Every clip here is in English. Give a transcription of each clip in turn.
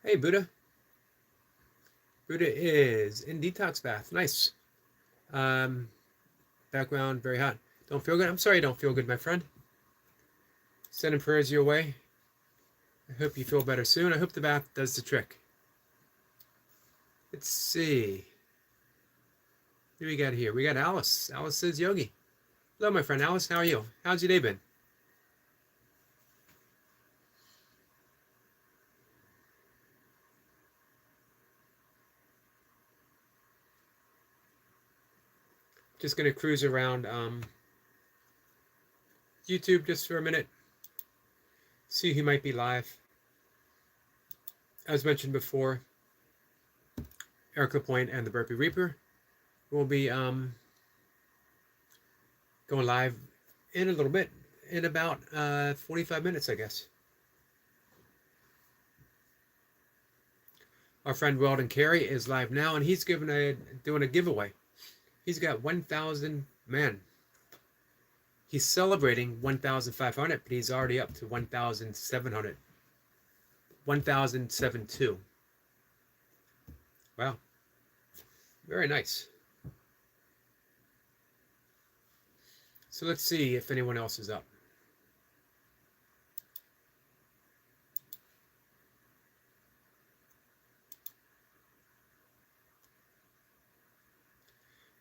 Hey, Buddha. Buddha is in detox bath. Nice. Um, Background very hot. Don't feel good? I'm sorry you don't feel good, my friend. Sending prayers your way. I hope you feel better soon. I hope the bath does the trick. Let's see. Who do we got here? We got Alice. Alice says yogi. Hello, my friend Alice. How are you? How's your day been? Just going to cruise around YouTube just for a minute. See who might be live. As mentioned before, Eric LaPointe and the Burpee Reaper will be going live in a little bit, in about 45 minutes, I guess. Our friend Weldon Carey is live now, and he's doing a giveaway. He's got 1,000 men. He's celebrating 1,500, but he's already up to 1,700. 1,072. Wow. Very nice. So let's see if anyone else is up.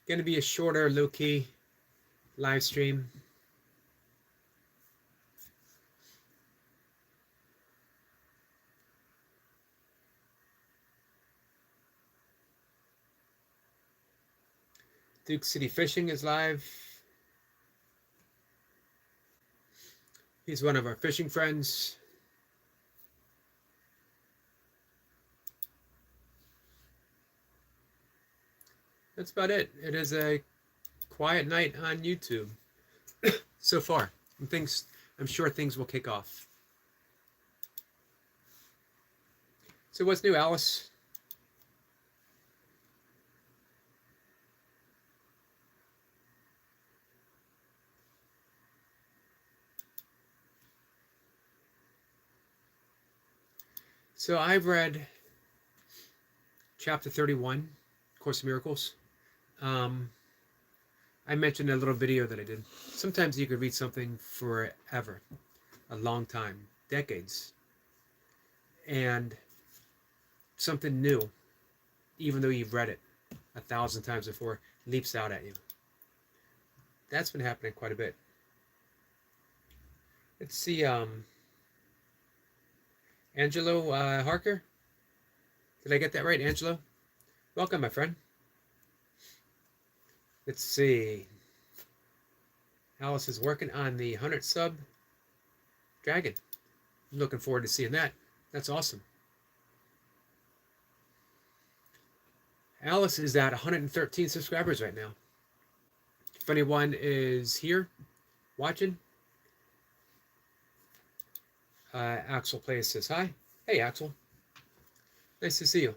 Going to be a shorter, low-key live stream. Duke City Fishing is live. He's one of our fishing friends. That's about it. It is a quiet night on YouTube so far. I'm sure things will kick off. So what's new, Alice? So I've read chapter 31, Course of Miracles. I mentioned a little video that I did. Sometimes you could read something forever, a long time, decades, and something new, even though you've read it 1,000 times before, leaps out at you. That's been happening quite a bit. Let's see, Angelo Harker. Did I get that right, Angelo? Welcome, my friend. Let's see. Alice is working on the 100 sub dragon. I'm looking forward to seeing that. That's awesome. Alice is at 113 subscribers right now. If anyone is here watching, Axel Plays says hi. Hey, Axel. Nice to see you.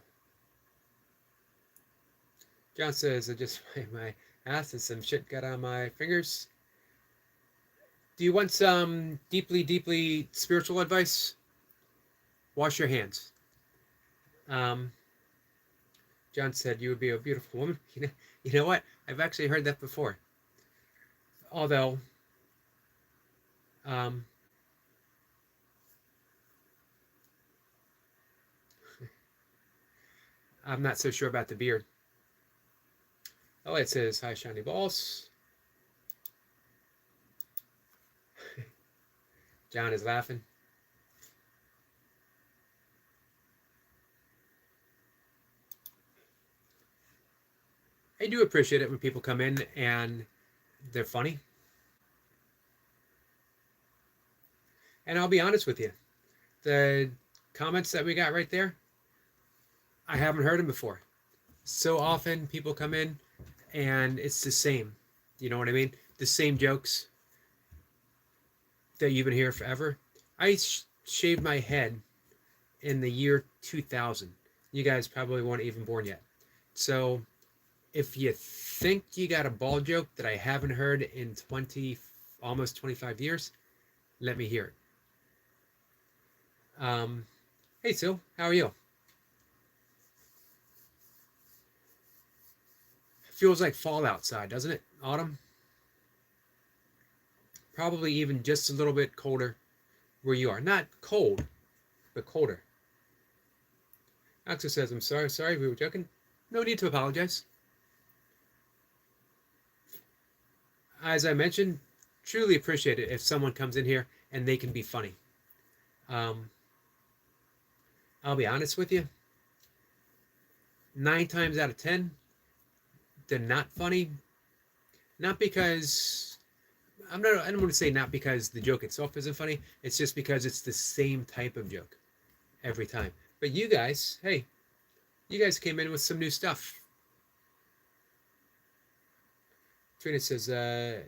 John says, I just my ass and some shit got on my fingers. Do you want some deeply, deeply spiritual advice? Wash your hands. John said you would be a beautiful woman. You know what? I've actually heard that before. Although, I'm not so sure about the beard. Oh, it says, hi, shiny balls. John is laughing. I do appreciate it when people come in and they're funny. And I'll be honest with you. The comments that we got right there, I haven't heard them before. So often people come in and it's the same. You know what I mean? The same jokes that you've been here forever. I shaved my head in the year 2000. You guys probably weren't even born yet. So if you think you got a ball joke that I haven't heard in almost 25 years, let me hear it. Hey, Sil, how are you? Feels like fall outside, doesn't it? Autumn. Probably even just a little bit colder where you are. Not cold, but colder. Axel says, I'm sorry, we were joking. No need to apologize. As I mentioned, truly appreciate it if someone comes in here and they can be funny. I'll be honest with you. 9 times out of 10, they're not funny. Not because I don't want to say not because the joke itself isn't funny. It's just because it's the same type of joke every time. But you guys, hey, you guys came in with some new stuff. Trina says,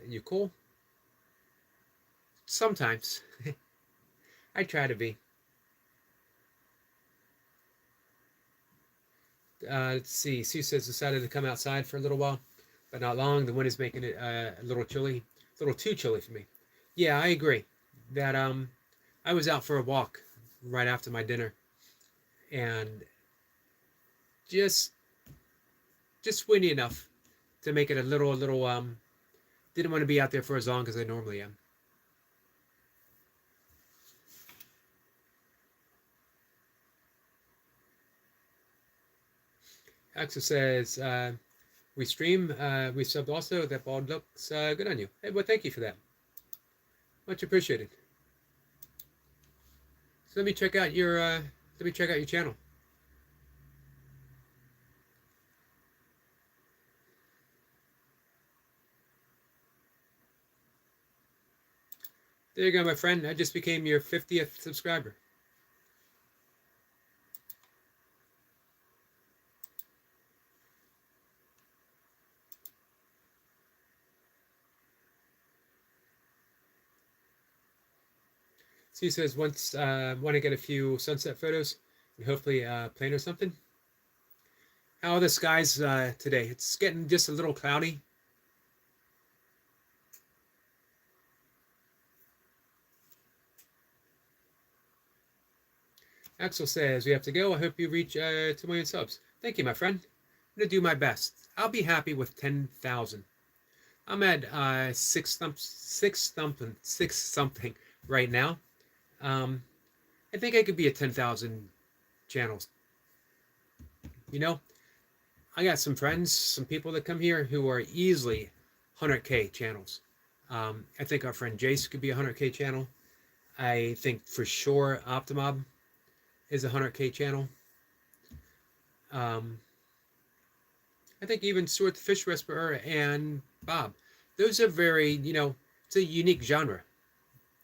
you cool? Sometimes. I try to be. Let's see. Sue says, decided to come outside for a little while, but not long. The wind is making it a little chilly, a little too chilly for me. Yeah, I agree. That I was out for a walk right after my dinner, and just windy enough to make it a little didn't want to be out there for as long as I normally am. Axel says, we stream, we subbed also. That bald looks good on you. Hey, well, thank you for that. Much appreciated. So let me check out your channel. There you go, my friend. I just became your 50th subscriber. He says, once want to get a few sunset photos and hopefully plane or something. How are the skies today? It's getting just a little cloudy. Axel says, we have to go. I hope you reach 2 million subs. Thank you, my friend. I'm going to do my best. I'll be happy with 10,000. I'm at 6 something right now. I think I could be at 10,000 channels. You know, I got some friends, some people that come here who are easily 100K channels. I think our friend Jace could be a 100K channel. I think for sure Optimob is a 100K channel. I think even Stuart the Fish Whisperer and Bob. Those are very, it's a unique genre.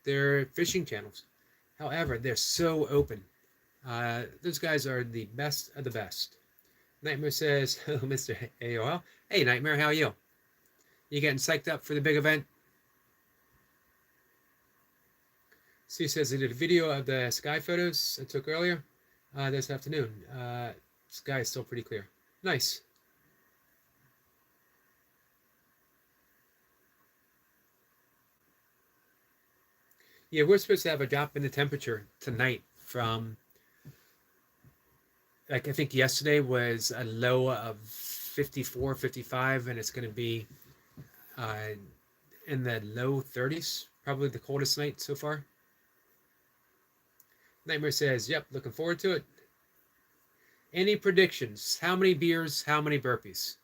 They're fishing channels. However, they're so open. Those guys are the best of the best. Nightmare says, oh, Mr. AOL. Hey, Nightmare, how are you? You getting psyched up for the big event? Sue says, I did a video of the sky photos I took earlier this afternoon. Sky is still pretty clear. Nice. Yeah, we're supposed to have a drop in the temperature tonight from, like, I think yesterday was a low of 54, 55, and it's going to be in the low 30s, probably the coldest night so far. Nightmare says, yep, looking forward to it. Any predictions? How many beers? How many burpees?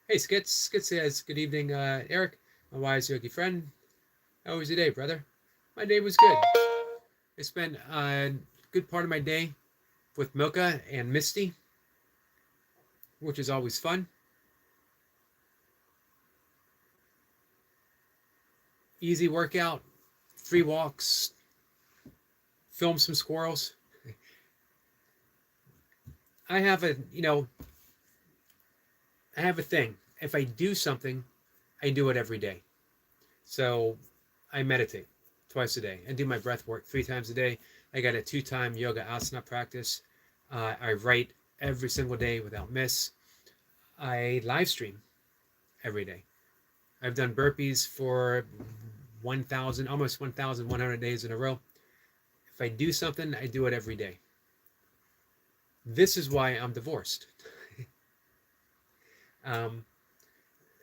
Hey, Skits. Skits says, good evening, Eric, my wise yogi friend. How was your day, brother? My day was good. I spent a good part of my day with Milka and Misty, which is always fun. Easy workout, 3 walks, film some squirrels. I have a thing. If I do something, I do it every day. So I meditate twice a day and do my breath work 3 times a day. I got a 2-time yoga asana practice. I write every single day without miss. I live stream every day. I've done burpees for almost 1,100 days in a row. If I do something, I do it every day. This is why I'm divorced.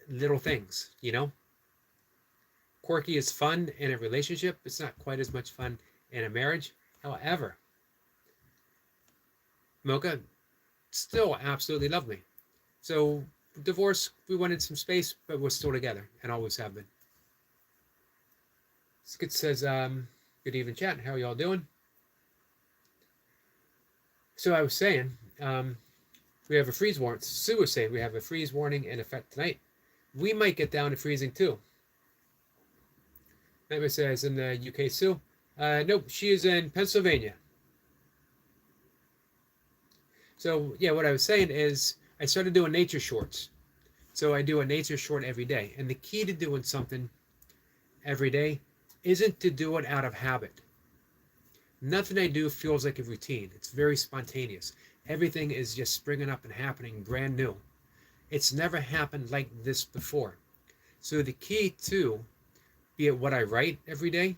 little things, you know? Quirky is fun in a relationship. It's not quite as much fun in a marriage. However, Mocha still absolutely loved me. So divorce, we wanted some space, but we're still together and always have been. Skit says, good evening, chat. How y'all doing? So I was saying, we have a freeze warning. Sue was saying we have a freeze warning in effect tonight. We might get down to freezing too. Nightmare says in the UK, Sue. Nope, she is in Pennsylvania. So yeah, what I was saying is I started doing nature shorts. So I do a nature short every day. And the key to doing something every day isn't to do it out of habit. Nothing I do feels like a routine. It's very spontaneous. Everything is just springing up and happening brand new. It's never happened like this before. So the key to, be it what I write every day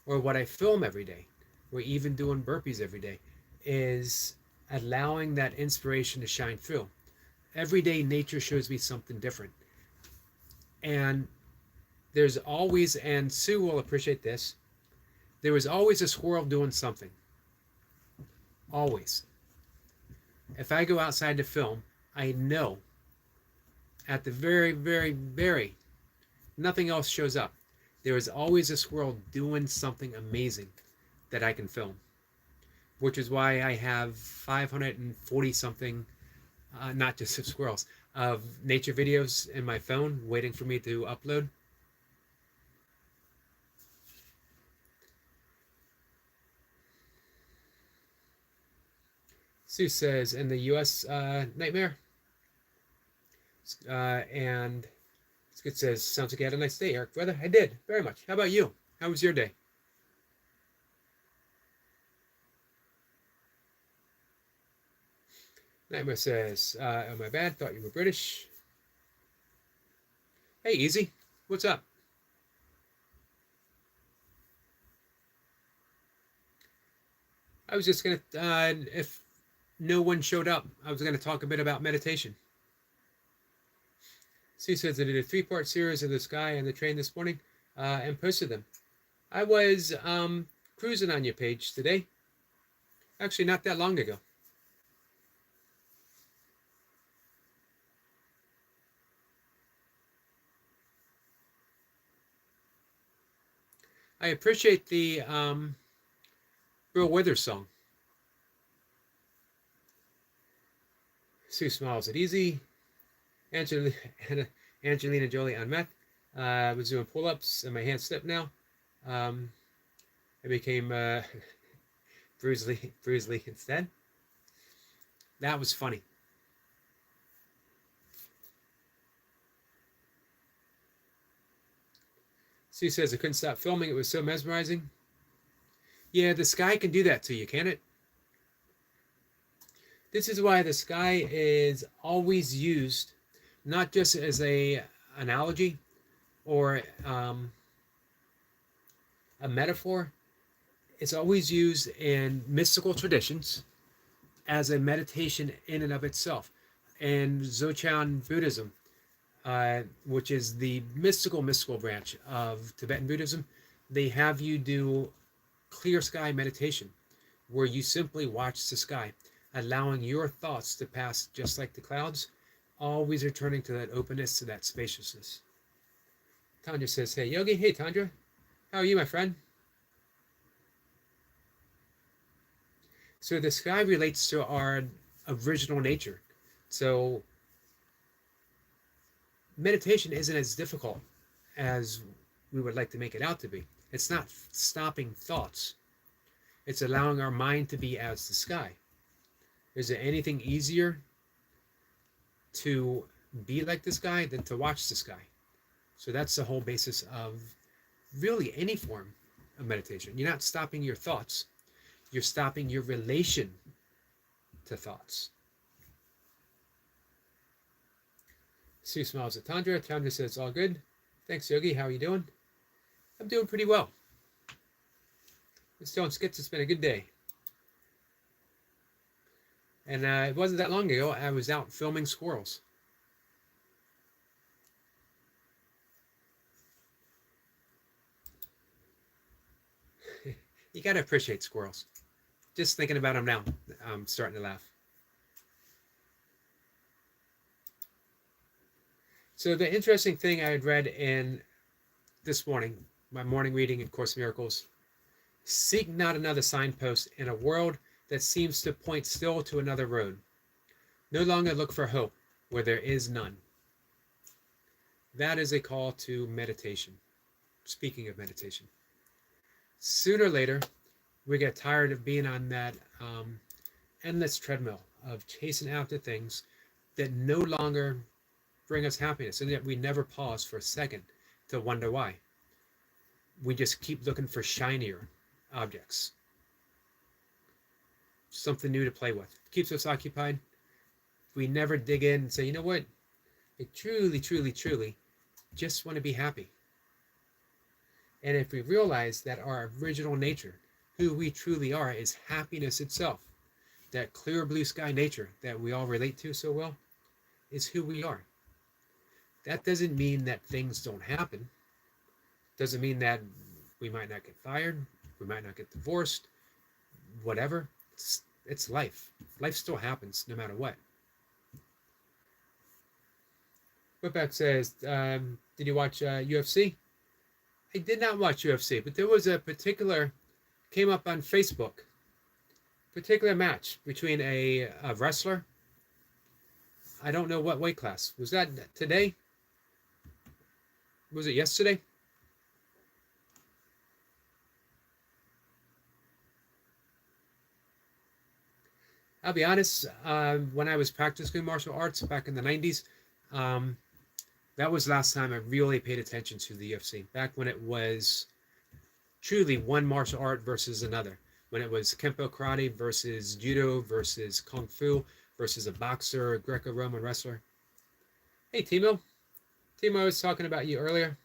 or what I film every day, or even doing burpees every day, is allowing that inspiration to shine through. Every day nature shows me something different. And there's always, and Sue will appreciate this, there is always a squirrel doing something. Always. If I go outside to film, I know at the very, very, very, nothing else shows up. There is always a squirrel doing something amazing that I can film, which is why I have 540 something, not just of squirrels, of nature videos in my phone waiting for me to upload. Sue says, in the U.S. Nightmare. And it says, sounds like you had a nice day, Eric. Brother, I did, very much. How about you? How was your day? Nightmare says, oh my bad, thought you were British. Hey, Easy, what's up? I was just going to, if no one showed up, I was going to talk a bit about meditation. Sue says I did a 3-part series of the sky and the train this morning and posted them. I was cruising on your page today. Actually, not that long ago. I appreciate the Bill Withers song. Sue smiles at Easy. Angelina Jolie on meth. I was doing pull-ups and my hand slipped now. I became Bruce Lee instead. That was funny. Sue says I couldn't stop filming. It was so mesmerizing. Yeah, the sky can do that to you, can it? This is why the sky is always used, not just as a analogy or a metaphor. It's always used in mystical traditions as a meditation in and of itself. And Dzogchen Buddhism, which is the mystical branch of Tibetan Buddhism, they have you do clear sky meditation where you simply watch the sky, allowing your thoughts to pass just like the clouds, always returning to that openness, to that spaciousness. Tandra says, hey, Yogi. Hey, Tandra. How are you, my friend? So the sky relates to our original nature. So meditation isn't as difficult as we would like to make it out to be. It's not stopping thoughts. It's allowing our mind to be as the sky. Is there anything easier to be like the sky than to watch the sky? So that's the whole basis of really any form of meditation. You're not stopping your thoughts. You're stopping your relation to thoughts. Sue smiles at Tandra. Tandra says, it's all good. Thanks, Yogi. How are you doing? I'm doing pretty well. It's doing skits. It's been a good day. And it wasn't that long ago, I was out filming squirrels. You got to appreciate squirrels. Just thinking about them now, I'm starting to laugh. So the interesting thing I had read in this morning, my morning reading in Course in Miracles, seek not another signpost in a world that seems to point still to another road. No longer look for hope where there is none. That is a call to meditation. Speaking of meditation, sooner or later, we get tired of being on that endless treadmill of chasing after things that no longer bring us happiness, and yet we never pause for a second to wonder why. We just keep looking for shinier objects, something new to play with. It keeps us occupied. We never dig in and say, you know what? I truly, truly, truly just want to be happy. And if we realize that our original nature, who we truly are, is happiness itself, that clear blue sky nature that we all relate to so well, is who we are. That doesn't mean that things don't happen. Doesn't mean that we might not get fired, we might not get divorced, whatever. It's life. Life still happens no matter what. Whitback says, did you watch UFC? I did not watch UFC, but there was a particular, came up on Facebook, particular match between a wrestler. I don't know what weight class. Was that today? Was it yesterday? I'll be honest, when I was practicing martial arts back in the 90s, that was the last time I really paid attention to the UFC. Back when it was truly one martial art versus another. When it was Kempo Karate versus Judo versus Kung Fu versus a boxer, a Greco-Roman wrestler. Hey, Timo. Timo, I was talking about you earlier.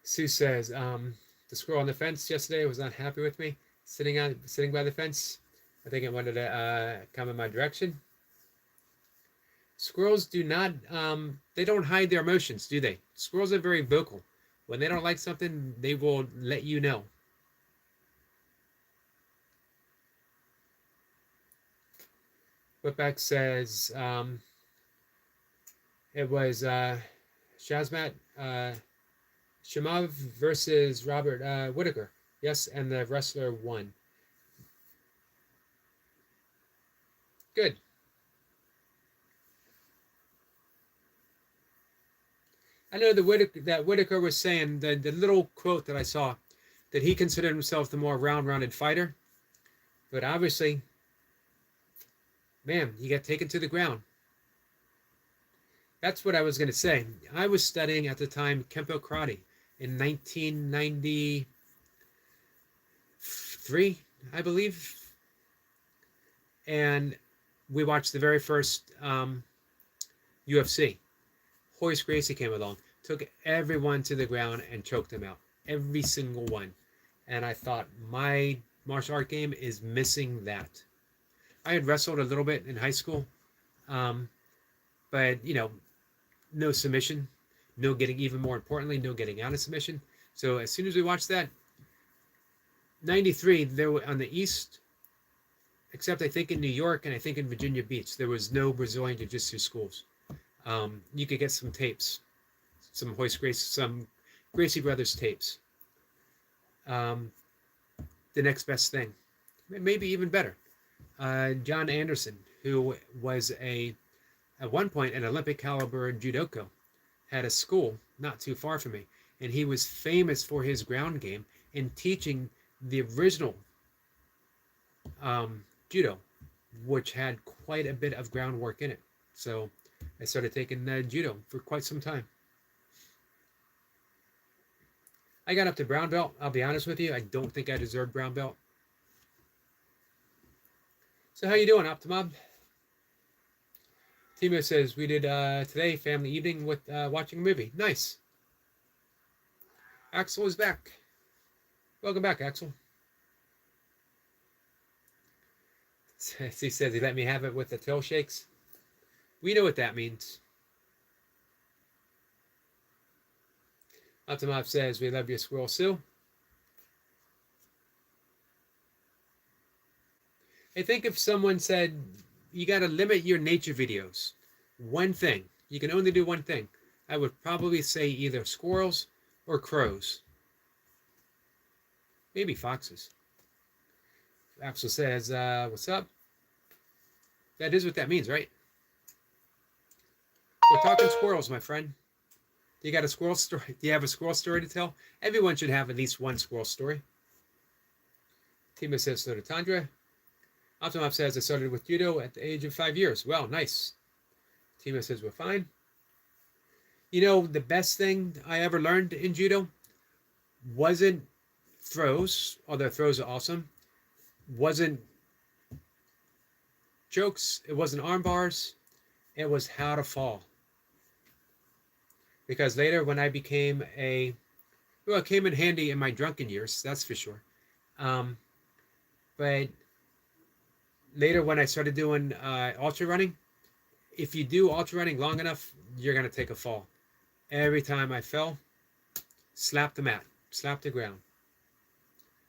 Sue says, the squirrel on the fence yesterday was not happy with me sitting by the fence. I think it wanted to come in my direction. Squirrels do not, they don't hide their emotions, do they? Squirrels are very vocal. When they don't like something, they will let you know. Whitback says, it was Shazmat Shamav versus Robert Whitaker. Yes, and the wrestler won. Good. I know that Whitaker was saying, the little quote that I saw, that he considered himself the more rounded fighter. But obviously, man, he got taken to the ground. That's what I was going to say. I was studying at the time Kempo Karate in 1993, I believe. And we watched the very first UFC. Horace Gracie came along, took everyone to the ground and choked them out. Every single one. And I thought, my martial art game is missing that. I had wrestled a little bit in high school, but, you know, no submission, no getting, even more importantly, no getting out of submission. So as soon as we watched that, 93, there were, on the East, except I think in New York and I think in Virginia Beach, there was no Brazilian Jiu-Jitsu schools. You could get some tapes, some Gracie Brothers tapes. The next best thing, maybe even better. John Anderson, who was at one point an Olympic caliber judoka, had a school not too far from me, and he was famous for his ground game and teaching the original judo, which had quite a bit of groundwork in it. So I started taking judo for quite some time. I got up to brown belt. I'll be honest with you, I don't think I deserved brown belt. So how you doing, Optimob? Timo says, we did today family evening with watching a movie. Nice. Axel is back. Welcome back, Axel. He says he let me have it with the tail shakes. We know what that means. Optimop says, we love you, Squirrel Sue. I think if someone said, you got to limit your nature videos, one thing, you can only do one thing, I would probably say either squirrels or crows. Maybe foxes. Axel says, what's up? That is what that means, right? We're talking squirrels, my friend. You got a squirrel story? Do you have a squirrel story to tell? Everyone should have at least one squirrel story. Tima says, so to Tandra. Optimop says, I started with judo at the age of 5 years. Well, nice. Tima says, we're fine. You know, the best thing I ever learned in judo wasn't throws, although throws are awesome. Wasn't jokes. It wasn't arm bars. It was how to fall. Because later when I became well, it came in handy in my drunken years, that's for sure. But later when I started doing ultra running, if you do ultra running long enough, you're going to take a fall. Every time I fell, slap the mat, slap the ground.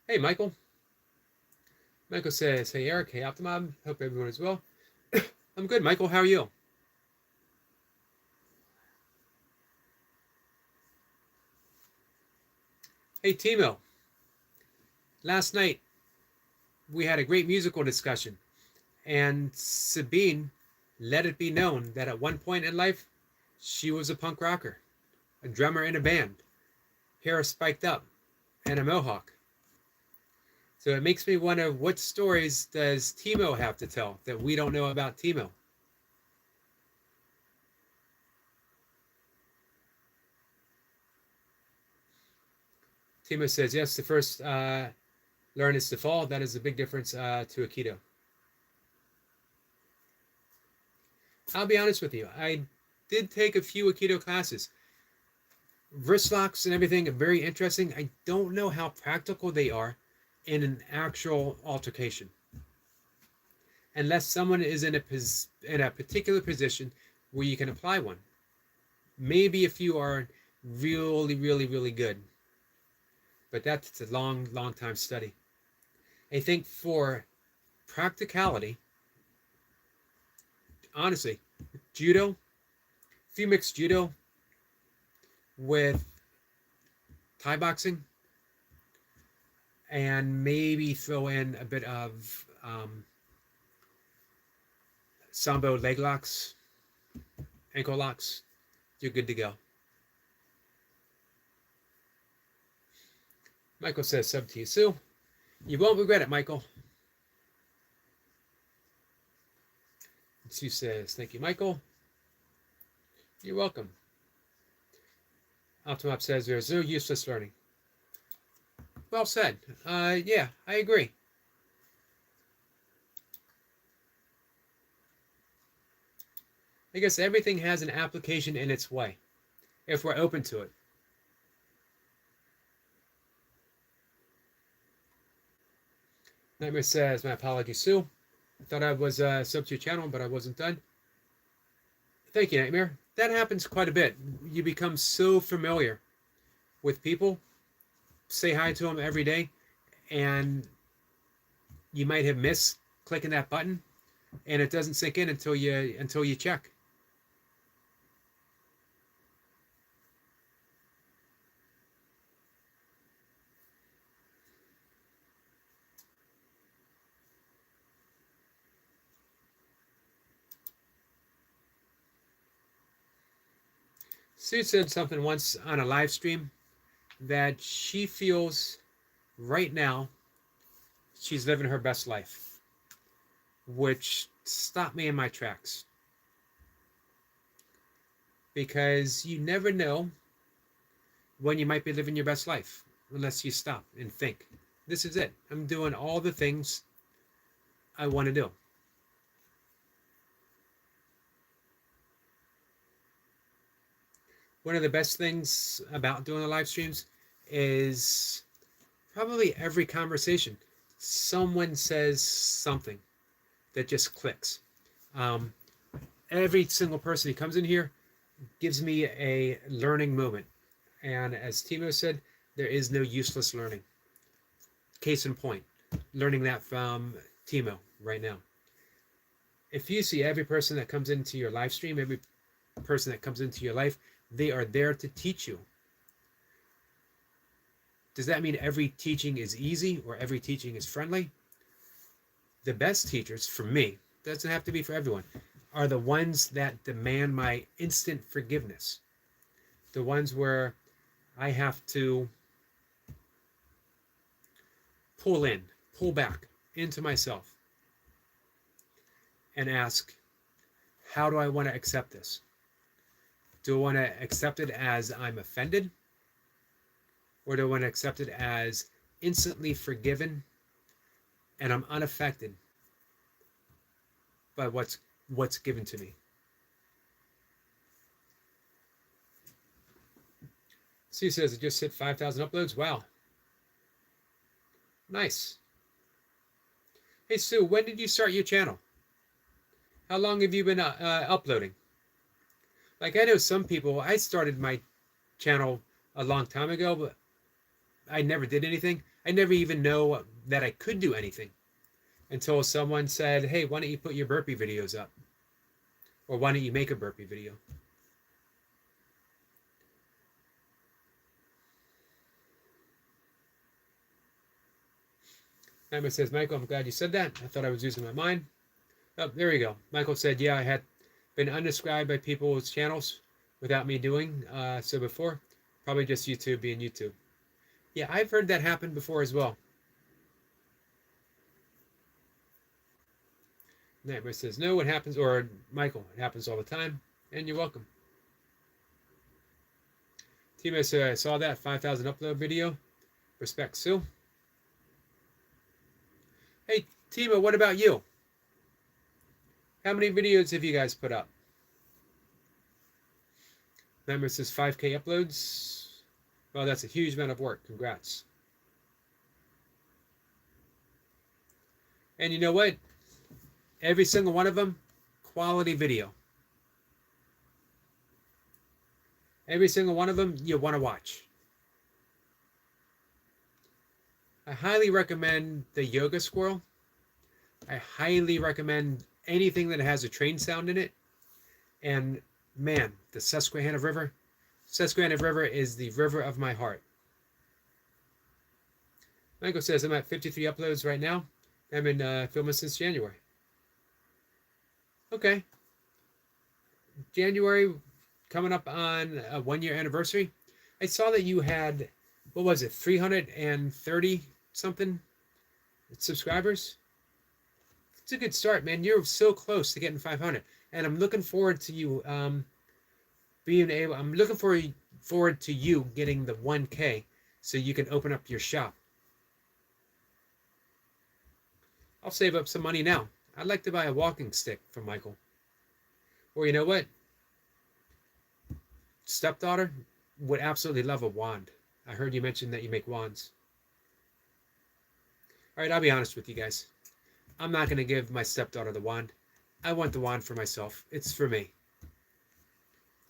Hey, Michael. Michael says, hey, Eric, hey, Optimom, hope everyone is well. I'm good, Michael, how are you? Hey, Timo. Last night, we had a great musical discussion, and Sabine let it be known that at one point in life, she was a punk rocker, a drummer in a band, hair spiked up, and a mohawk. So it makes me wonder, what stories does Timo have to tell that we don't know about Timo? Timo says, yes, the first learn is to fall. That is a big difference to Aikido. I'll be honest with you. I did take a few Aikido classes. Wrist locks and everything are very interesting. I don't know how practical they are in an actual altercation. Unless someone is in a particular position where you can apply one. Maybe a few are really, really, really good. But that's a long, long time study. I think for practicality, honestly, judo, if you mix judo with Thai boxing and maybe throw in a bit of sambo leg locks, ankle locks, you're good to go. Michael says, sub to you, Sue. You won't regret it, Michael. Sue says, thank you, Michael. You're welcome. Optimop says, there's no useless learning. Well said. Yeah, I agree. I guess everything has an application in its way, if we're open to it. Nightmare says, my apologies, Sue. I thought I was sub to your channel, but I wasn't done. Thank you, Nightmare. That happens quite a bit. You become so familiar with people, say hi to them every day, and you might have missed clicking that button, and it doesn't sink in until you check. Sue said something once on a live stream that she feels right now she's living her best life, which stopped me in my tracks. Because you never know when you might be living your best life unless you stop and think, this is it. I'm doing all the things I want to do. One of the best things about doing the live streams is probably every conversation, someone says something that just clicks. Every single person who comes in here gives me a learning moment. And as Timo said, there is no useless learning. Case in point, learning that from Timo right now. If you see every person that comes into your live stream, every person that comes into your life, they are there to teach you. Does that mean every teaching is easy or every teaching is friendly? The best teachers, for me, doesn't have to be for everyone, are the ones that demand my instant forgiveness. The ones where I have to pull back into myself and ask, how do I want to accept this? Do I want to accept it as I'm offended? Or do I want to accept it as instantly forgiven and I'm unaffected by what's given to me? Sue says it just hit 5,000 uploads. Wow. Nice. Hey, Sue, when did you start your channel? How long have you been uploading? Like, I know some people, I started my channel a long time ago, but I never did anything. I never even know that I could do anything until someone said, hey, why don't you put your burpee videos up? Or why don't you make a burpee video? Nightmare says, Michael, I'm glad you said that. I thought I was using my mind. Oh, there we go. Michael said, yeah, I had been unsubscribed by people's channels without me doing so before. Probably just YouTube being YouTube. Yeah, I've heard that happen before as well. Nightmare says, no, it happens, or Michael, it happens all the time, and you're welcome. Timo said, I saw that 5,000 upload video. Respect, Sue. Hey, Timo, what about you? How many videos have you guys put up? Nightmare says 5K uploads. Well, that's a huge amount of work. Congrats. And you know what? Every single one of them, quality video. Every single one of them you want to watch. I highly recommend the Yoga Squirrel. I highly recommend anything that has a train sound in it. And man, the Susquehanna River. Susquehanna River is the river of my heart. Michael says, I'm at 53 uploads right now. I've been filming since January. Okay. January, coming up on a 1-year anniversary. I saw that you had, what was it, 330 something subscribers? It's a good start, man. You're so close to getting 500. And I'm looking forward to you I'm looking forward to you getting the 1K so you can open up your shop. I'll save up some money now. I'd like to buy a walking stick from Michael. Or you know what? Stepdaughter would absolutely love a wand. I heard you mention that you make wands. All right, I'll be honest with you guys. I'm not going to give my stepdaughter the wand. I want the wand for myself. It's for me.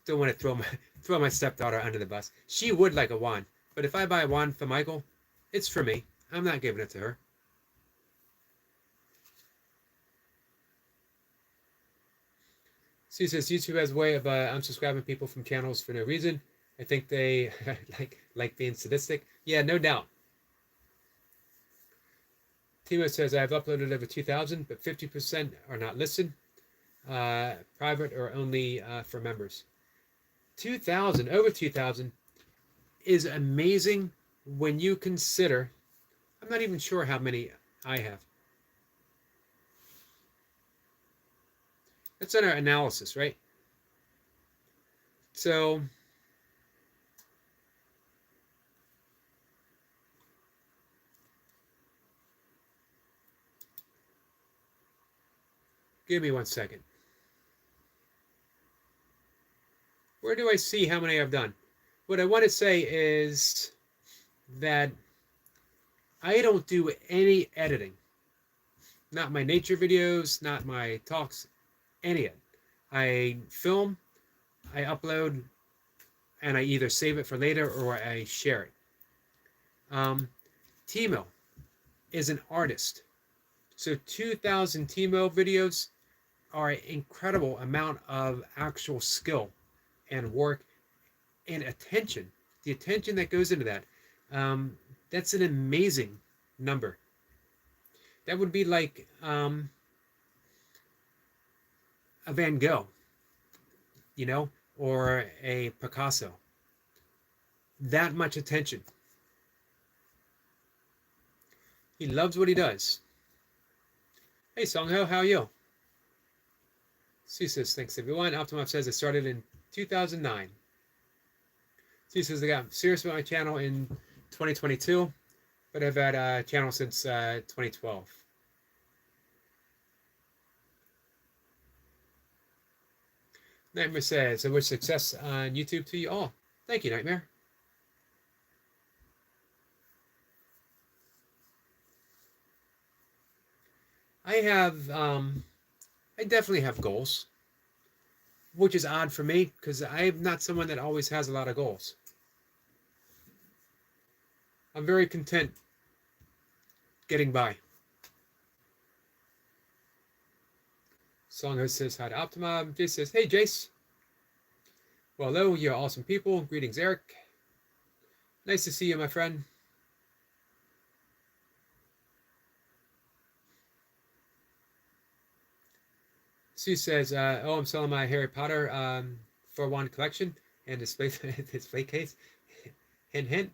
Don't want to throw my stepdaughter under the bus. She would like a wand, but if I buy a wand for Michael, it's for me. I'm not giving it to her. Sue says YouTube has a way of unsubscribing people from channels for no reason. I think they like being sadistic. Yeah, no doubt. Timo says, I've uploaded over 2,000, but 50% are not listed, private or only for members. 2,000, over 2,000 is amazing when you consider, I'm not even sure how many I have. That's under analysis, right? So give me 1 second. Where do I see how many I've done? What I want to say is that I don't do any editing. Not my nature videos, not my talks, any of it. I film, I upload, and I either save it for later or I share it. Timo is an artist. So 2,000 Timo videos are an incredible amount of actual skill and work and attention. The attention that goes into that. That's an amazing number. That would be like a Van Gogh, or a Picasso. That much attention. He loves what he does. Hey, Songho, how are you? Sue says, thanks everyone. Optimov says, it started in 2009. Sue says, I got serious about my channel in 2022, but I've had a channel since 2012. Nightmare says, I wish success on YouTube to you all. Thank you, Nightmare. I definitely have goals, which is odd for me because I'm not someone that always has a lot of goals. I'm very content getting by. Songhost says hi to Optima. Jace says, hey Jace. Well, hello, you're awesome people. Greetings, Eric. Nice to see you, my friend. Sue says, oh, I'm selling my Harry Potter for one collection and display case. Hint, hint.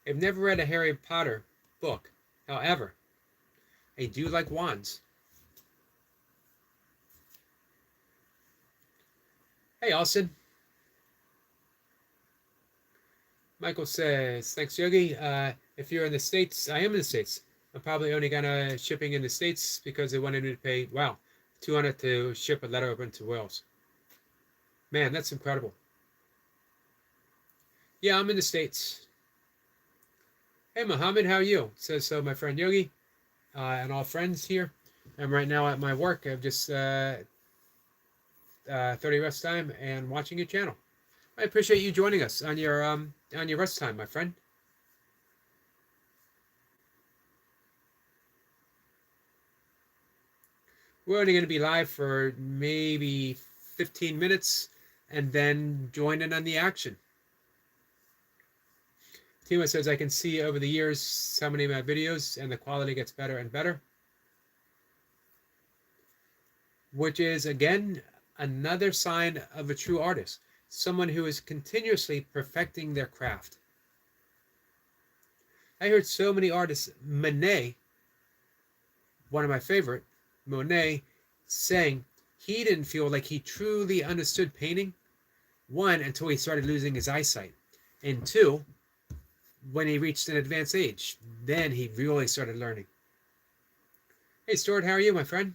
I've never read a Harry Potter book. However, I do like wands. Hey, Austin. Michael says, thanks, Yogi. If you're in the States, I am in the States. I'm probably only gonna shipping in the States because they wanted me to pay, wow, $200 to ship a letter up to Wales. Man, that's incredible. Yeah, I'm in the States. Hey, Mohammed, how are you? Says so, my friend Yogi, and all friends here. I'm right now at my work. I've just 30 rest time and watching your channel. I appreciate you joining us on your rest time, my friend. We're only going to be live for maybe 15 minutes and then join in on the action. Timo says, I can see over the years how many of my videos and the quality gets better and better. Which is, again, another sign of a true artist. Someone who is continuously perfecting their craft. I heard so many artists, Monet, one of my favorite, Monet, saying he didn't feel like he truly understood painting. One, until he started losing his eyesight. And two, when he reached an advanced age. Then he really started learning. Hey, Stuart, how are you, my friend?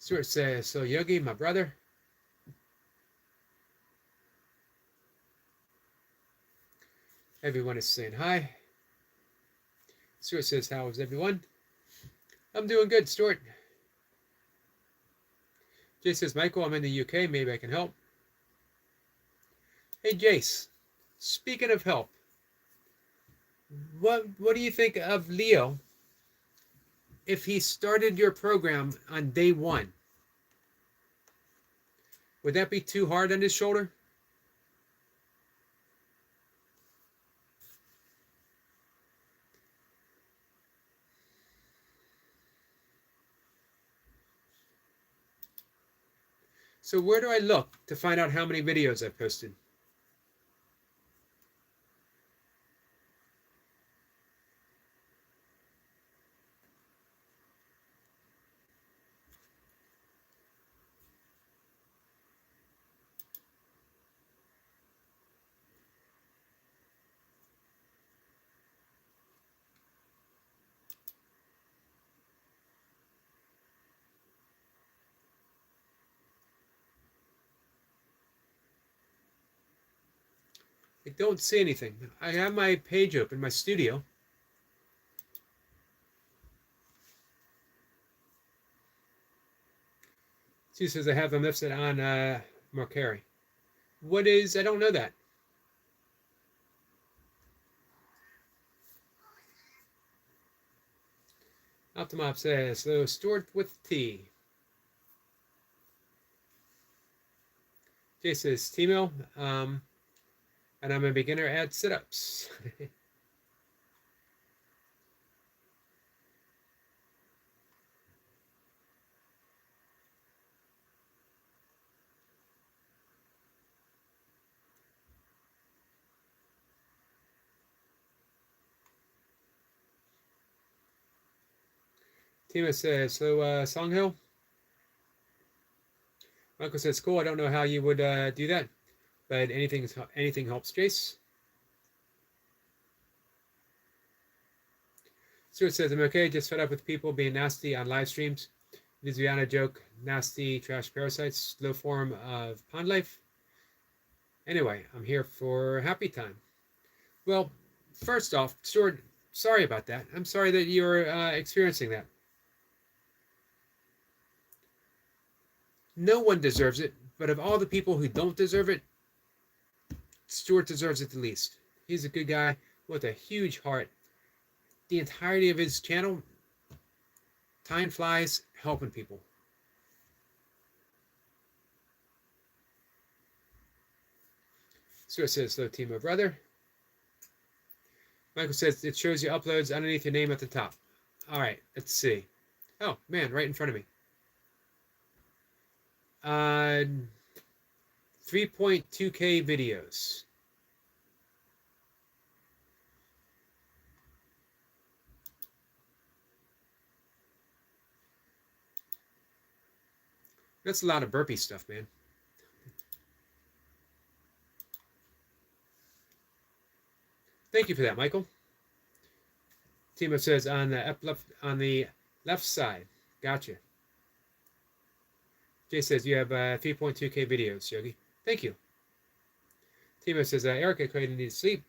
Stuart says, so Yogi, my brother. Everyone is saying hi. Stuart says, how is everyone? I'm doing good, Stuart. Jace says, Michael, I'm in the UK. Maybe I can help. Hey, Jace. Speaking of help, what do you think of Leo if he started your program on day one? Would that be too hard on his shoulder? So where do I look to find out how many videos I've posted? I don't see anything. I have my page open, my studio. Stu says, I have them listed on Mercari. What is, I don't know that. Optimop says, so stored with T. Jay says, Timo, and I'm a beginner at sit-ups. Timo says, so Songhill. Michael says, cool. I don't know how you would do that, but anything helps, Jace. Stuart says, I'm okay, just fed up with people being nasty on live streams. Viziana joke, nasty trash parasites, low form of pond life. Anyway, I'm here for happy time. Well, first off, Stuart, sorry about that. I'm sorry that you're experiencing that. No one deserves it, but of all the people who don't deserve it, Stuart deserves it the least. He's a good guy with a huge heart. The entirety of his channel, time flies helping people. Stuart says, hello, Timo brother. Michael says, it shows you uploads underneath your name at the top. All right, let's see. Oh, man, right in front of me. 3.2K videos. That's a lot of burpee stuff, man. Thank you for that, Michael. Timo says on the left side. Gotcha. Jay says you have 3.2K videos, Yogi. Thank you. Timo says, Erica, I need to sleep.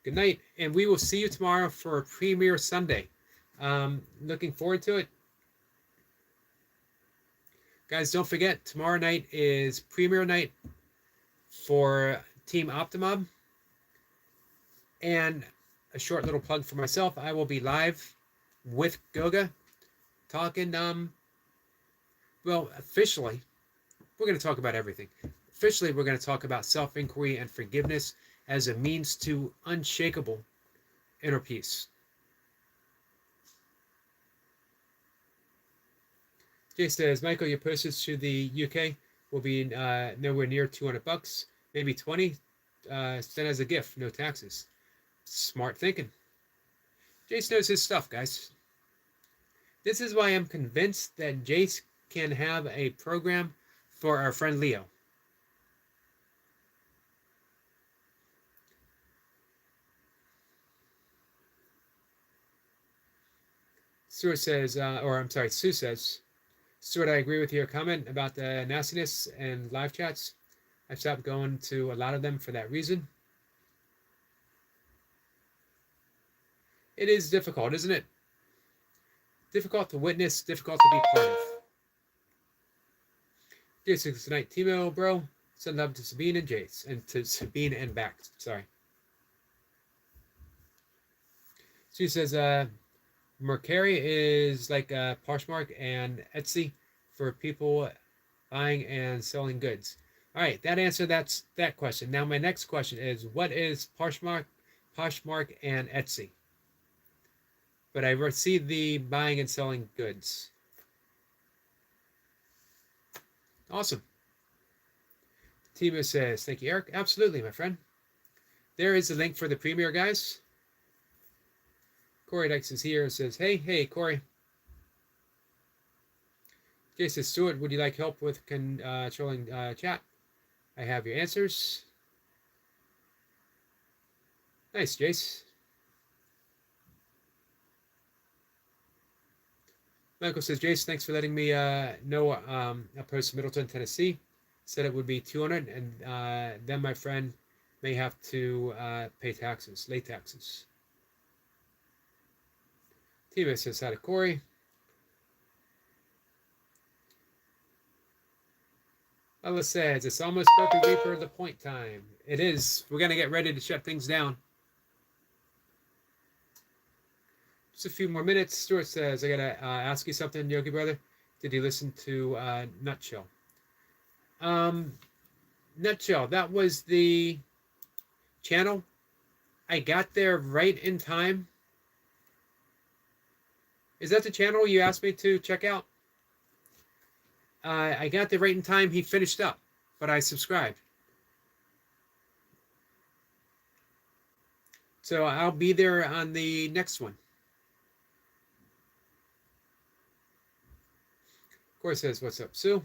Good night. And we will see you tomorrow for Premiere Sunday. Looking forward to it. Guys, don't forget, tomorrow night is Premiere night for Team Optimum. And a short little plug for myself. I will be live with Goga talking, well, officially, we're going to talk about everything. Officially, we're going to talk about self-inquiry and forgiveness as a means to unshakable inner peace. Jay says, Michael, your postage to the UK will be nowhere near $200, maybe 20. Sent as a gift, no taxes. Smart thinking. Jace knows his stuff, guys. This is why I'm convinced that Jace can have a program for our friend Leo. Stuart says, Sue says, Stuart, I agree with your comment about the nastiness and live chats. I've stopped going to a lot of them for that reason. It is difficult, isn't it? Difficult to witness, difficult to be part of. Jason tonight, Timo, bro. Send love to Sabine and Jace, and to Sabine and back. Sorry. She says, Mercari is like Poshmark and Etsy for people buying and selling goods. All right, that answered that question. Now my next question is, what is Poshmark and Etsy? But I see the buying and selling goods. Awesome. Timo says, thank you, Eric. Absolutely, my friend. There is a link for the Premiere, guys. Corey Dykes is here and says, hey, Corey. Jay says, Stuart, would you like help with controlling chat? I have your answers. Nice, Jace. Michael says, Jace, thanks for letting me know a post in Middleton, Tennessee. Said it would be 200, and then my friend may have to pay taxes, late taxes. Timo says, hi to Corey. Ella says it's almost Burpee Reaper the point time. It is. We're gonna get ready to shut things down. Just a few more minutes. Stuart says I gotta ask you something, Yogi brother. Did you listen to Nutshell? Um, Nutshell. That was the channel. I got there right in time. Is that the channel you asked me to check out? I got there right in time. He finished up, but I subscribed. So I'll be there on the next one. Corey says, what's up, Sue?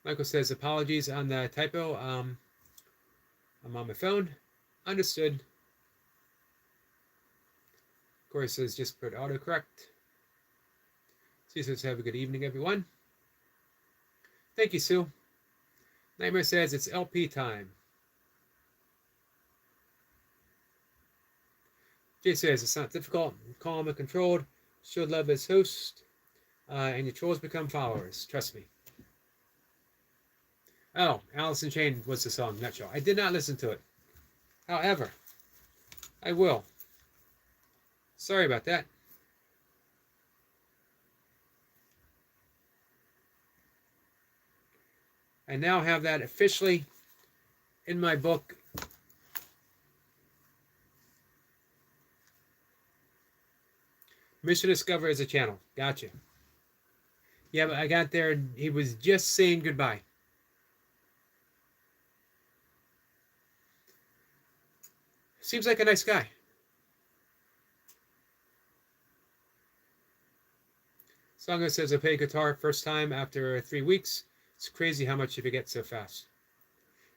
Michael says, apologies on the typo. I'm on my phone. Understood. Corey says, just put autocorrect. Sue says, have a good evening, everyone. Thank you, Sue. Nightmare says, it's LP time. Jay says, it's not difficult, calm and controlled. Show love as host, and your trolls become followers. Trust me. Oh, Alice in Chains was the song, Nutshell. I did not listen to it. However, I will. Sorry about that. I now have that officially in my book. Mission Discover is a channel. Gotcha. Yeah, but I got there and he was just saying goodbye. Seems like a nice guy. Songo says I play guitar first time after 3 weeks. It's crazy how much you forget so fast.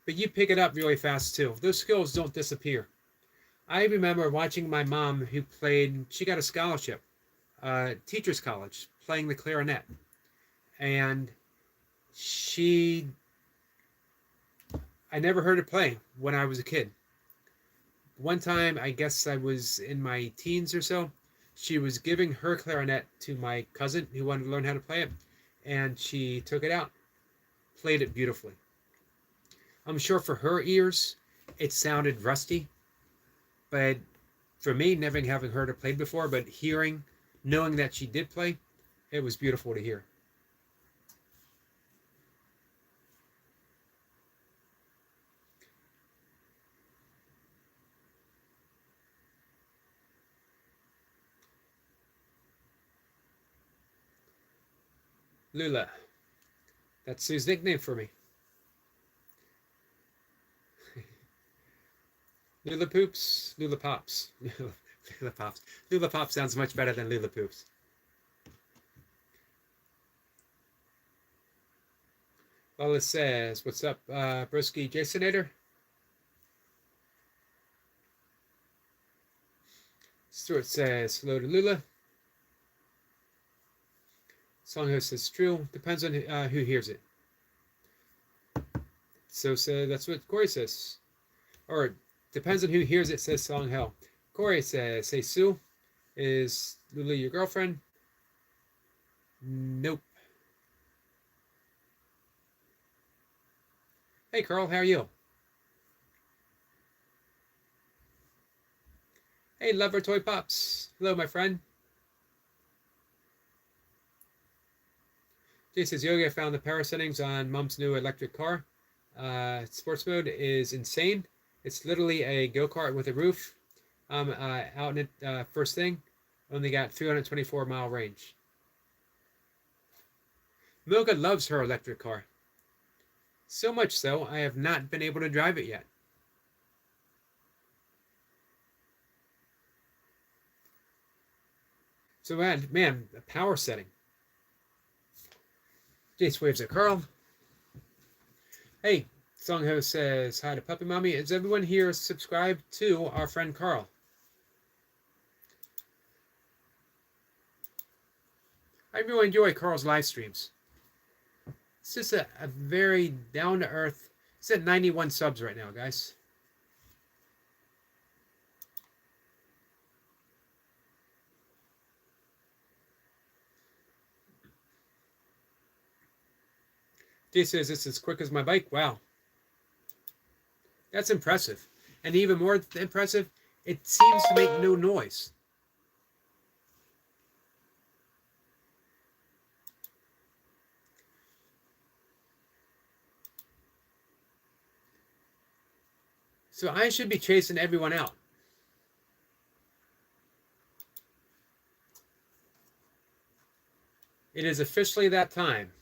But you pick it up really fast too. Those skills don't disappear. I remember watching my mom who played, she got a scholarship, teacher's college, playing the clarinet. And I never heard her play when I was a kid. One time, I guess I was in my teens or so, she was giving her clarinet to my cousin who wanted to learn how to play it, and she took it out, played it beautifully. I'm sure for her ears, it sounded rusty, but for me, never having heard her play before, but knowing that she did play, it was beautiful to hear. Lula. That's Sue's nickname for me. Lula Poops, Lula Pops. Lula Pops. Lula Pop sounds much better than Lula Poops. Lola says, what's up, Broski Jasonator? Stuart says, hello to Lula. Songhost says, true. Depends on who hears it. So that's what Corey says. Or depends on who hears it, says Song Hell. Corey says, hey, Sue, is Lula your girlfriend? Nope. Hey, Carl, how are you? Hey, Lover Toy Pops. Hello, my friend. Jay says, Yogi, I found the power settings on Mom's new electric car. Sports mode is insane. It's literally a go-kart with a roof. Out in it first thing. Only got 324-mile range. Milka loves her electric car. So much so, I have not been able to drive it yet. So, man, a power setting. Jace waves at Carl. Hey, Songho says hi to Puppy Mommy. Is everyone here subscribed to our friend Carl? I really enjoy Carl's live streams. It's just a very down-to-earth. It's at 91 subs right now, guys. Jay says it's as quick as my bike. Wow. That's impressive. And even more impressive, it seems to make no noise. So I should be chasing everyone out. It is officially that time.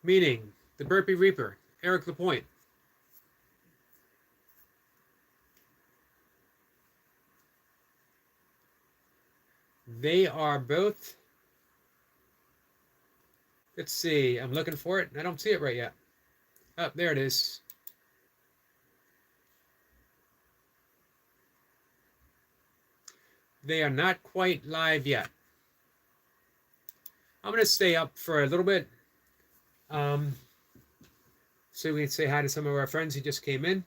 Meaning the Burpee Reaper, Eric Lapointe. They are both. Let's see. I'm looking for it. I don't see it right yet. Oh, there it is. They are not quite live yet. I'm going to stay up for a little bit. So we can say hi to some of our friends who just came in.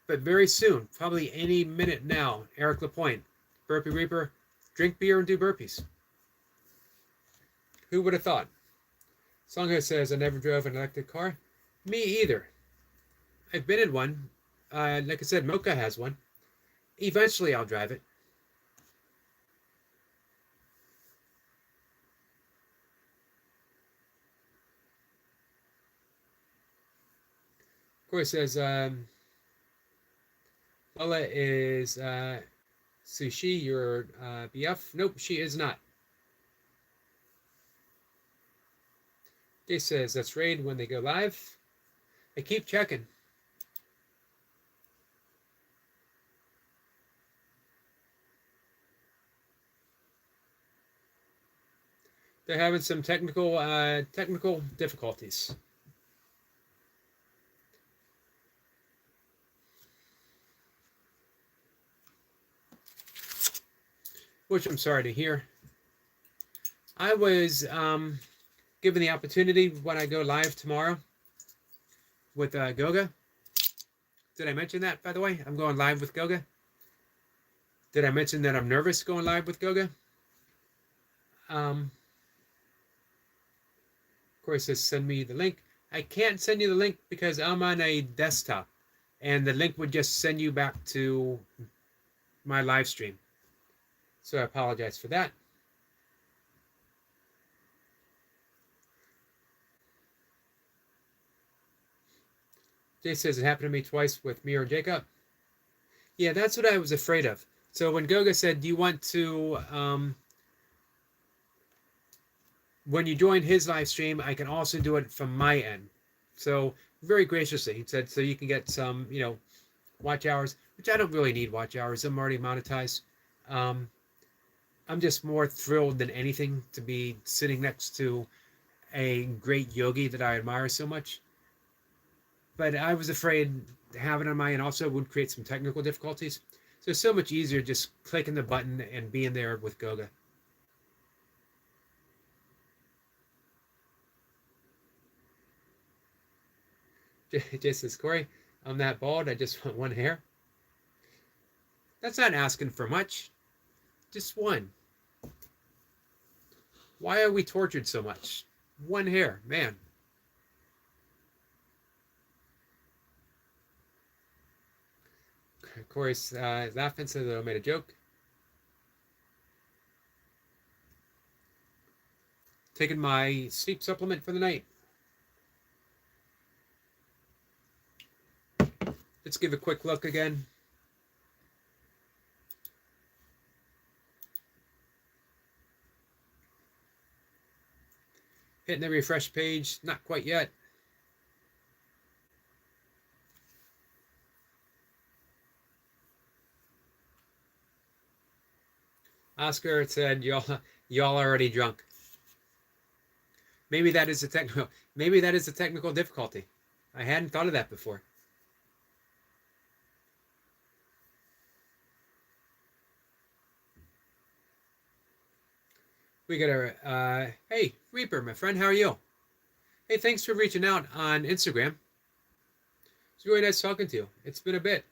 But very soon, probably any minute now, Eric Lapointe, Burpee Reaper, drink beer and do burpees. Who would have thought? Songho says, I never drove an electric car. Me either. I've been in one. Like I said, Mocha has one. Eventually, I'll drive it. Of course, says Lola is Sushi, your BF. Nope, she is not. Jay says that's Raid when they go live. I keep checking. They're having some technical difficulties. Which I'm sorry to hear. I was given the opportunity when I go live tomorrow with Goga. Did I mention that, by the way? I'm going live with Goga. Did I mention that I'm nervous going live with Goga? Of course, it says send me the link. I can't send you the link because I'm on a desktop, and the link would just send you back to my live stream. So I apologize for that. Jay says it happened to me twice with Mira and Jacob. Yeah, that's what I was afraid of. So when Goga said, do you want to, when you join his live stream, I can also do it from my end. So very graciously, he said, so you can get some, watch hours, which I don't really need watch hours. I'm already monetized. I'm just more thrilled than anything to be sitting next to a great yogi that I admire so much. But I was afraid having it on my end also would create some technical difficulties. So it's so much easier just clicking the button and being there with Goga. Jay says, Corey, I'm that bald. I just want one hair. That's not asking for much. Just one. Why are we tortured so much? One hair, man. Corey laughing, says that I made a joke. Taking my sleep supplement for the night. Let's give a quick look again. Hitting the refresh page, not quite yet. Oscar said, y'all already drunk. Maybe that is a technical difficulty. I hadn't thought of that before. We got a, hey, Reaper, my friend, how are you? Hey, thanks for reaching out on Instagram. It's really nice talking to you. It's been a bit.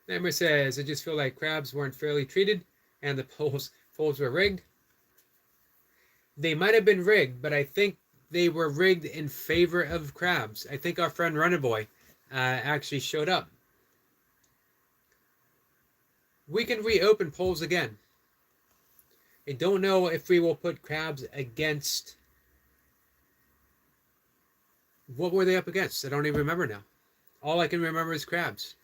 Nightmare says, I just feel like crabs weren't fairly treated and the polls Polls were rigged. They might have been rigged, but I think they were rigged in favor of crabs. I think our friend Runnerboy actually showed up. We can reopen polls again. I don't know if we will put crabs against... What were they up against? I don't even remember now. All I can remember is crabs.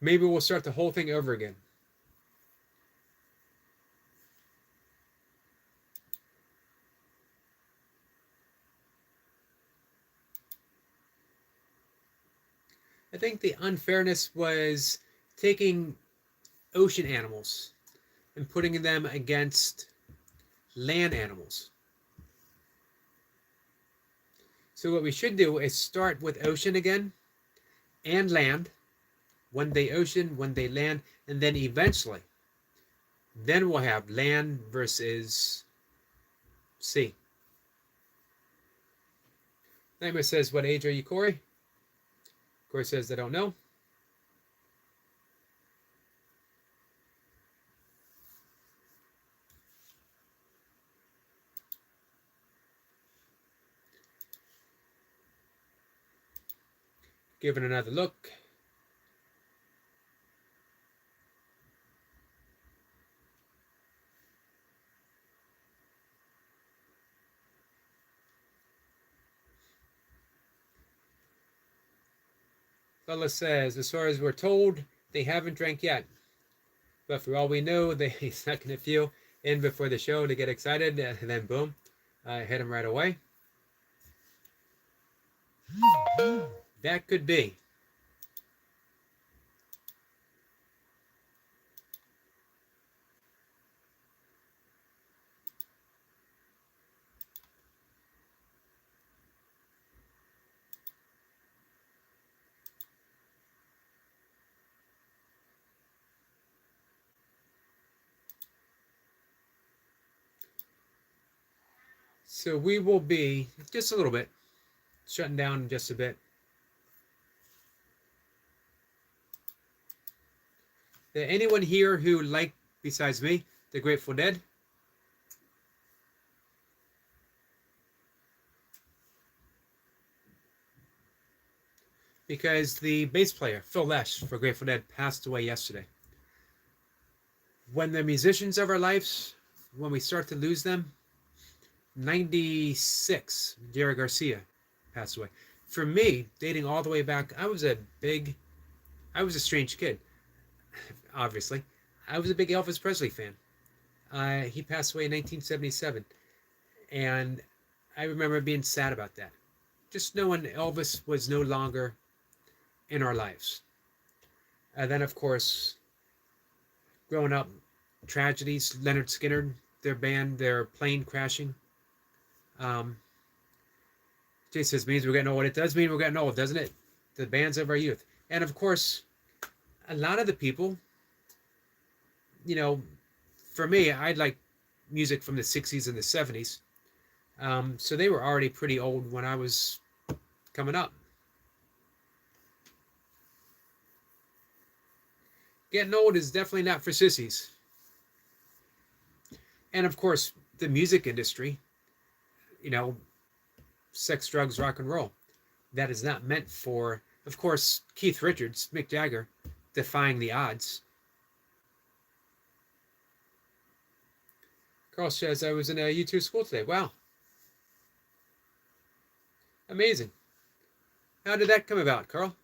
Maybe we'll start the whole thing over again. I think the unfairness was taking ocean animals and putting them against land animals. So what we should do is start with ocean again and land. One day ocean, one day land, and then eventually, then we'll have land versus sea. Nightmare says, what age are you, Corey? Corey says, I don't know. Give it another look. Fella says, as far as we're told, they haven't drank yet. But for all we know, they snuck in a few in before the show to get excited, and then boom, hit them right away. That could be. So we will be, just a little bit, shutting down just a bit. Anyone here who liked, besides me, the Grateful Dead? Because the bass player, Phil Lesh, for Grateful Dead, passed away yesterday. When the musicians of our lives, when we start to lose them, 96, Jerry Garcia passed away. For me, dating all the way back, I was a strange kid, obviously. I was a big Elvis Presley fan. He passed away in 1977. And I remember being sad about that. Just knowing Elvis was no longer in our lives. And then, of course, growing up, tragedies, Leonard Skinner, their band, their plane crashing. Jay says, means we're getting old. It does mean we're getting old, doesn't it? The bands of our youth. And of course, a lot of the people, you know, for me, I'd like music from the 60s and the 70s. So they were already pretty old when I was coming up. Getting old is definitely not for sissies. And of course, the music industry, you know, sex, drugs, rock and roll. That is not meant for, of course, Keith Richards, Mick Jagger, defying the odds. Carl says, I was in a U2 school today. Wow. Amazing. How did that come about, Carl?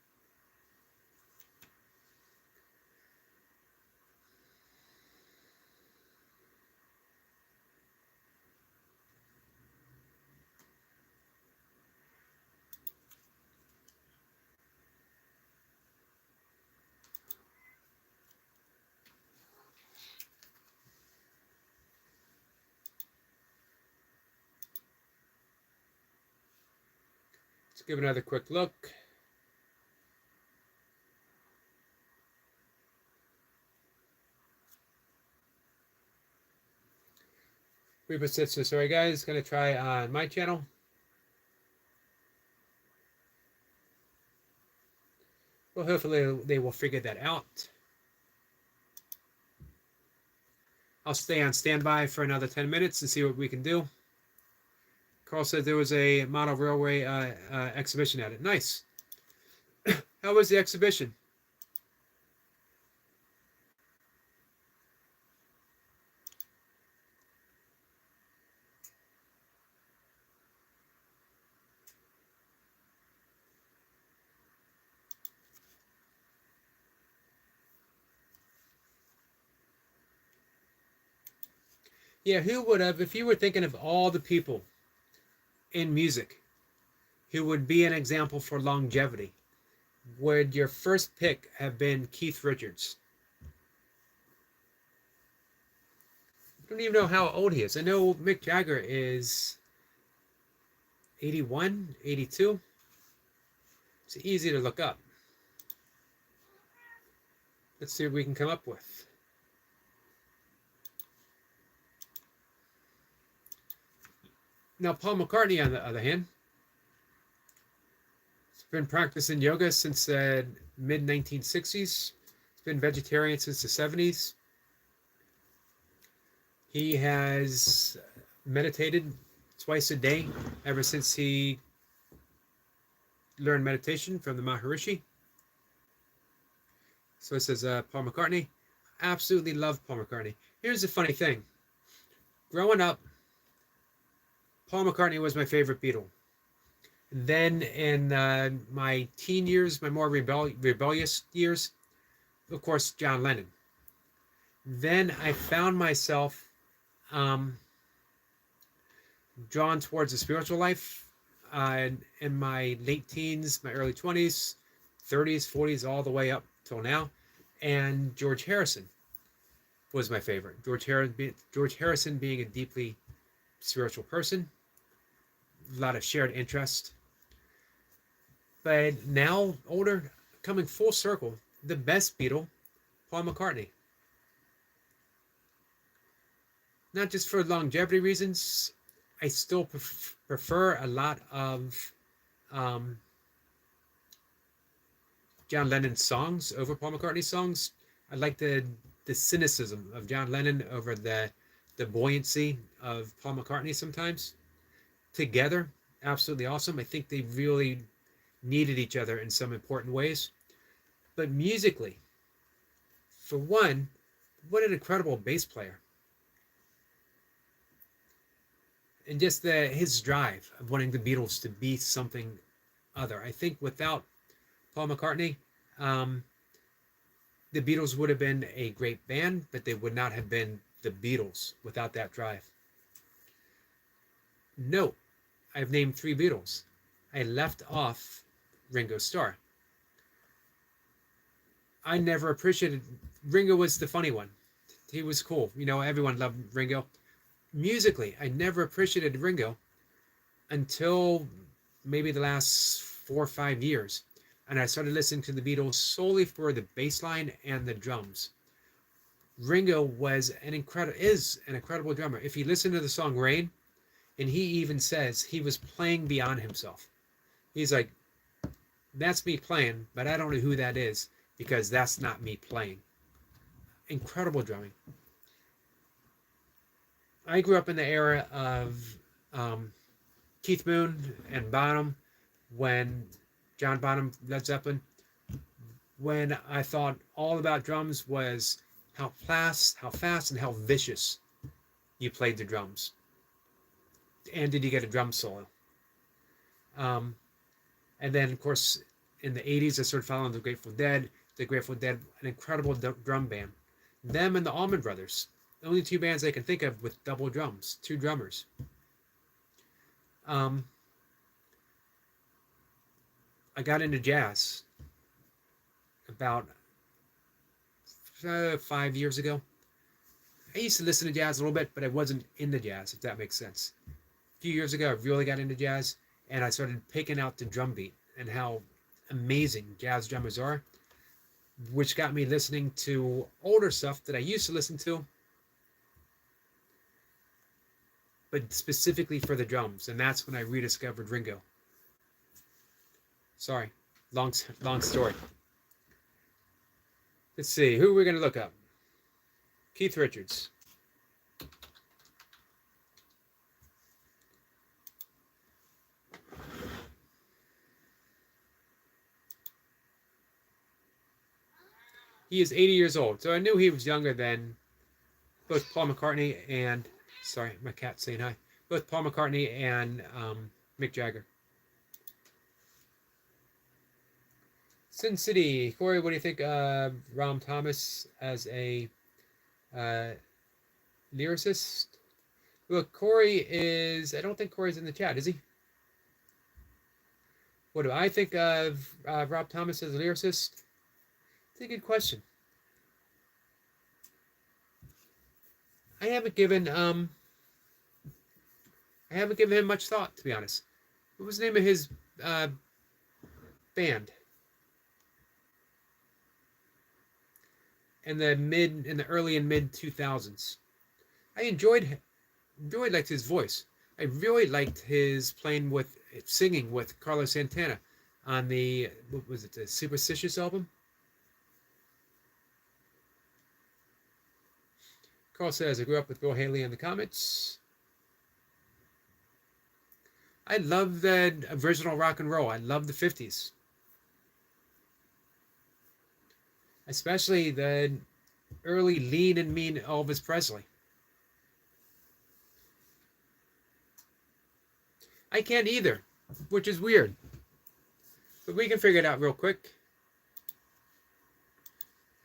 Let's give another quick look. Reba says, so sorry guys, gonna try on my channel. Well, hopefully they will figure that out. I'll stay on standby for another 10 minutes and see what we can do. Carl said there was a model railway exhibition at it. Nice. How was the exhibition? Yeah, who would have, if you were thinking of all the people in music who would be an example for longevity, would your first pick have been Keith Richards? I don't even know how old he is. I know Mick Jagger is 81, 82. It's easy to look up. Let's see what we can come up with. Now, Paul McCartney, on the other hand, has been practicing yoga since the mid 1960s. He's been vegetarian since the 70s. He has meditated twice a day ever since he learned meditation from the Maharishi. So it says Paul McCartney. Absolutely love Paul McCartney. Here's the funny thing. Growing up, Paul McCartney was my favorite Beatle. Then in my teen years, my more rebellious years, of course, John Lennon. Then I found myself drawn towards the spiritual life in my late teens, my early 20s, 30s, 40s, all the way up till now. And George Harrison was my favorite. George Harrison being a deeply spiritual person, a lot of shared interest. But now, older, coming full circle, the best Beatle, Paul McCartney. Not just for longevity reasons, I still prefer a lot of John Lennon's songs over Paul McCartney's songs. I like the cynicism of John Lennon over the buoyancy of Paul McCartney sometimes. Together, absolutely awesome. I think they really needed each other in some important ways. But musically, for one, what an incredible bass player. And just his drive of wanting the Beatles to be something other. I think without Paul McCartney, the Beatles would have been a great band, but they would not have been the Beatles without that drive. Note, I've named 3 Beatles. I left off Ringo Starr. I never appreciated, Ringo was the funny one. He was cool. You know, everyone loved Ringo. Musically, I never appreciated Ringo until maybe the last 4 or 5 years. And I started listening to the Beatles solely for the bass line and the drums. Ringo is an incredible drummer. If you listen to the song Rain, and he even says he was playing beyond himself. He's like, that's me playing, but I don't know who that is because that's not me playing. Incredible drumming. I grew up in the era of Keith Moon and Bonham, when John Bonham, Led Zeppelin, when I thought all about drums was how fast, and how vicious you played the drums. And did you get a drum solo? And then, of course, in the 80s, I started following the Grateful Dead. The Grateful Dead, an incredible drum band. Them and the Allman Brothers. The only 2 bands I can think of with double drums, 2 drummers. I got into jazz about 5 years ago. I used to listen to jazz a little bit, but I wasn't into jazz, if that makes sense. A few years ago, I really got into jazz, and I started picking out the drum beat and how amazing jazz drummers are, which got me listening to older stuff that I used to listen to, but specifically for the drums, and that's when I rediscovered Ringo. Sorry, long story. Let's see, who are we going to look up? Keith Richards. He is 80 years old, so I knew he was younger than both Paul McCartney and, sorry, my cat's saying hi, both Paul McCartney and Mick Jagger. Sin City, Corey, what do you think of Ram Thomas as a uh, lyricist? Look, Corey is, I don't think Corey's in the chat, is he? What do I think of Rob Thomas as a lyricist? It's a good question. I haven't given him much thought, to be honest. What was the name of his band? In the early and mid 2000s. I really liked his voice. I really liked his singing with Carlos Santana on the, what was it, the Superstitious album? Carl says, I grew up with Bill Haley in the comments. I love the original rock and roll. I love the 50s. Especially the early lean and mean Elvis Presley. I can't either, which is weird. But we can figure it out real quick.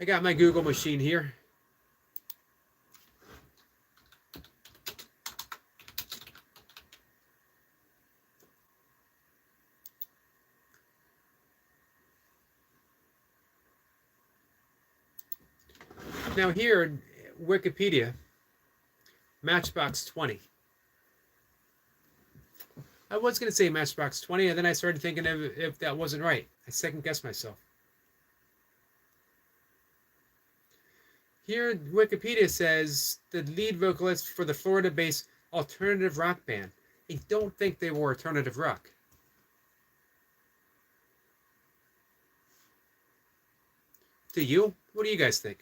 I got my Google machine here. Now here, Wikipedia, Matchbox 20. I was going to say Matchbox 20, and then I started thinking if that wasn't right. I second-guessed myself. Here, Wikipedia says the lead vocalist for the Florida-based alternative rock band. I don't think they were alternative rock. Do you? What do you guys think?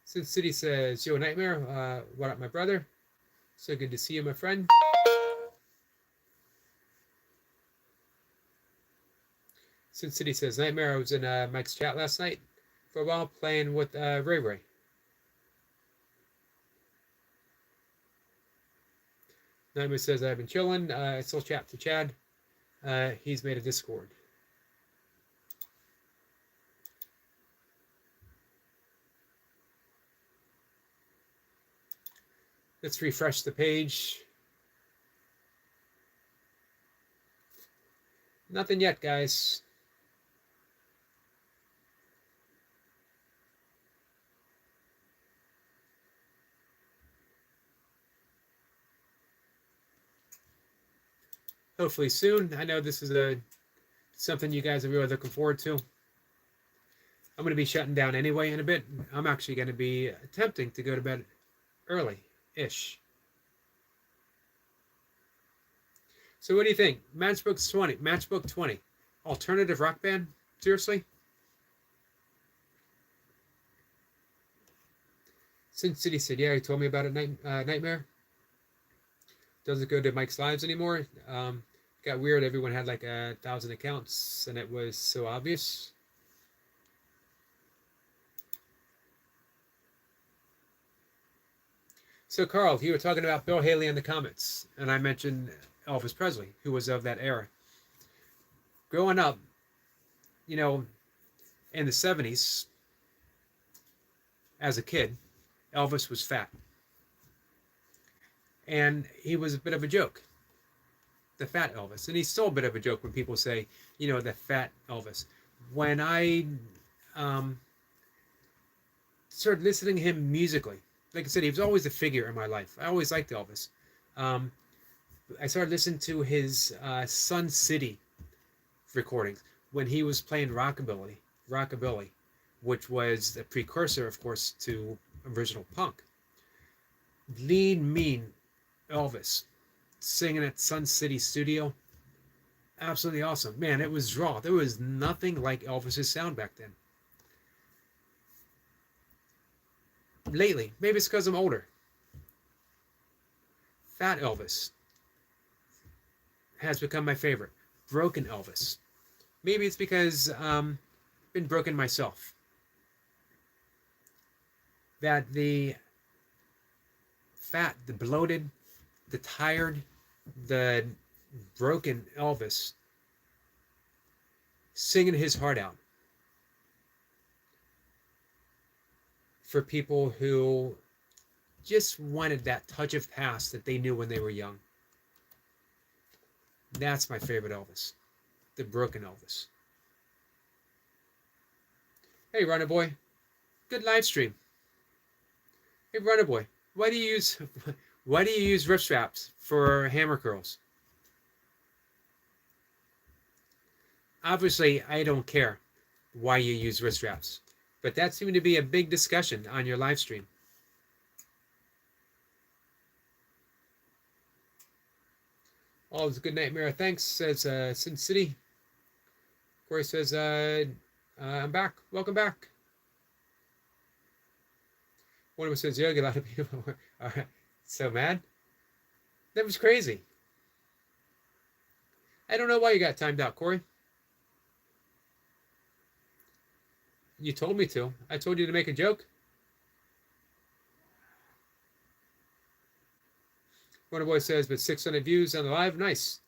Sin City says, Yo, Nightmare, what up, my brother? So good to see you, my friend. Sin City says, Nightmare, I was in Mike's chat last night for a while playing with Ray Ray. Nightmare says, I've been chilling. I still chat to Chad. He's made a Discord. Let's refresh the page. Nothing yet, guys. Hopefully soon. I know this is something you guys are really looking forward to. I'm going to be shutting down anyway in a bit. I'm actually going to be attempting to go to bed early-ish. So what do you think? Matchbook 20. Alternative rock band? Seriously? Sin City said, yeah, he told me about it, Nightmare. Doesn't go to Mike's Lives anymore. Got weird. Everyone had like 1,000 accounts, and it was so obvious. So, Carl, you were talking about Bill Haley in the comments, and I mentioned Elvis Presley, who was of that era. Growing up, you know, in the 70s, as a kid, Elvis was fat. And he was a bit of a joke, the fat Elvis. And he's still a bit of a joke when people say, you know, the fat Elvis. When I started listening to him musically, like I said, he was always a figure in my life. I always liked Elvis. I started listening to his Sun City recordings when he was playing rockabilly, which was the precursor, of course, to original punk. Lean, mean Elvis singing at Sun City Studio. Absolutely awesome. Man, it was raw. There was nothing like Elvis's sound back then. Lately, maybe it's because I'm older. Fat Elvis has become my favorite. Broken Elvis. Maybe it's because been broken myself. That the fat, the bloated, the tired, the broken Elvis singing his heart out for people who just wanted that touch of past that they knew when they were young. That's my favorite Elvis, the broken Elvis. Hey, Runner Boy, good live stream. Hey, Runner Boy, why do you use wrist straps for hammer curls? Obviously, I don't care why you use wrist straps, but that seemed to be a big discussion on your live stream. All is a good nightmare. Thanks, says Sin City. Corey says, I'm back. Welcome back. One of us says, yeah, a lot of people are so mad. That was crazy. I don't know why you got timed out, Corey. You told me to. I told you to make a joke. One boy says, but 600 views on the live. Nice.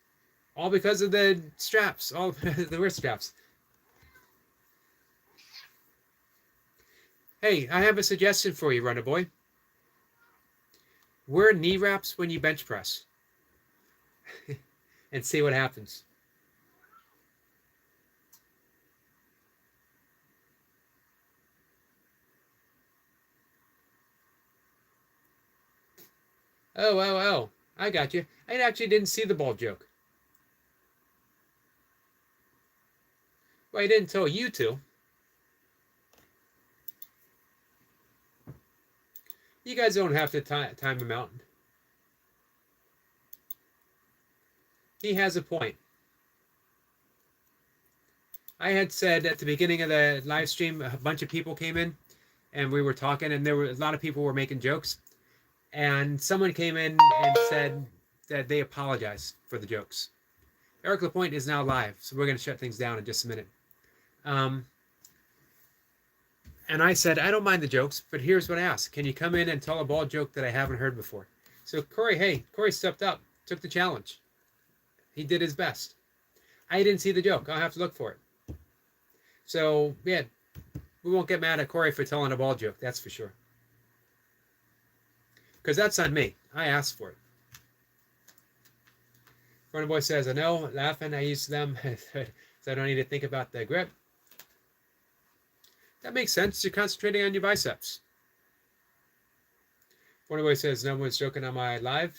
All because of the straps. All the wrist straps. Hey, I have a suggestion for you, Runner Boy. Wear knee wraps when you bench press. And see what happens. Oh. I got you. I actually didn't see the ball joke. Well, I didn't tell you to. You guys don't have to time him out. He has a point. I had said at the beginning of the live stream, a bunch of people came in and we were talking, and there were a lot of people were making jokes. And someone came in and said that they apologize for the jokes. Eric Lapointe is now live, so we're going to shut things down in just a minute. And I said, I don't mind the jokes, but here's what I asked. Can you come in and tell a ball joke that I haven't heard before? So Corey stepped up, took the challenge. He did his best. I didn't see the joke. I'll have to look for it. So, yeah, we won't get mad at Corey for telling a ball joke, that's for sure. Because that's on me. I asked for it. Runner Boy says, I know, laughing, I use them, so I don't need to think about the grip. That makes sense. You're concentrating on your biceps. Runner Boy says, no one's joking on my live.